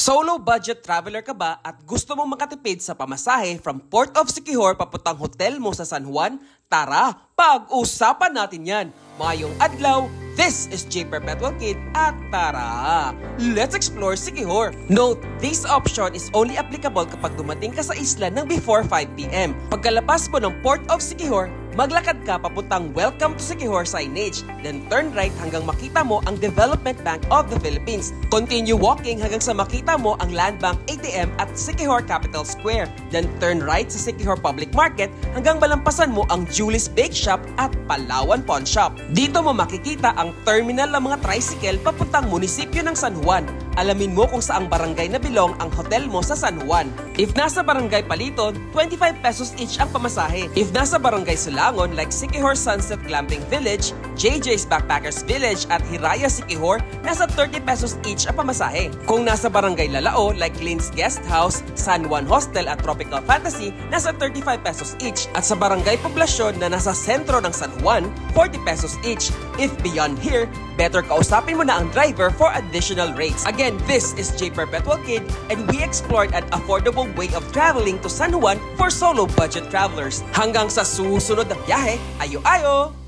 Solo budget traveler ka ba at gusto mong makatipid sa pamasahe from Port of Siquijor papuntang hotel mo sa San Juan? Tara, pag-usapan natin yan. Mayong adlaw, this is J Perpetual Kid at tara, let's explore Siquijor. Note, this option is only applicable kapag dumating ka sa isla ng before 5 p.m. Pagkalabas mo ng Port of Siquijor, maglakad ka papuntang Welcome to Siquijor signage, then turn right hanggang makita mo ang Development Bank of the Philippines. Continue walking hanggang sa makita mo ang Land Bank ATM at Siquijor Capital Square, then turn right sa Siquijor Public Market hanggang malampasan mo ang Julie's Bake Shop at Palawan Pawn Shop. Dito mo makikita ang terminal ng mga tricycle papuntang munisipyo ng San Juan. Alamin mo kung saang barangay na bilong ang hotel mo sa San Juan. If nasa barangay Paliton, 25 pesos each ang pamasahe. If nasa barangay Sulangon like Siquijor Sunset Glamping Village, JJ's Backpackers Village at Hiraya Siquijor, nasa 30 pesos each ang pamasahe. Kung nasa barangay Lalao like Lynn's Guest House, San Juan Hostel at Tropical Fantasy, nasa 35 pesos each. At sa barangay Poblasyon na nasa sentro ng San Juan, 40 pesos each. If beyond here, better kausapin mo na ang driver for additional rates. Again, this is J Perpetual Kid and we explored an affordable way of traveling to San Juan for solo budget travelers. Hanggang sa susunod na biyahe, ayo-ayo!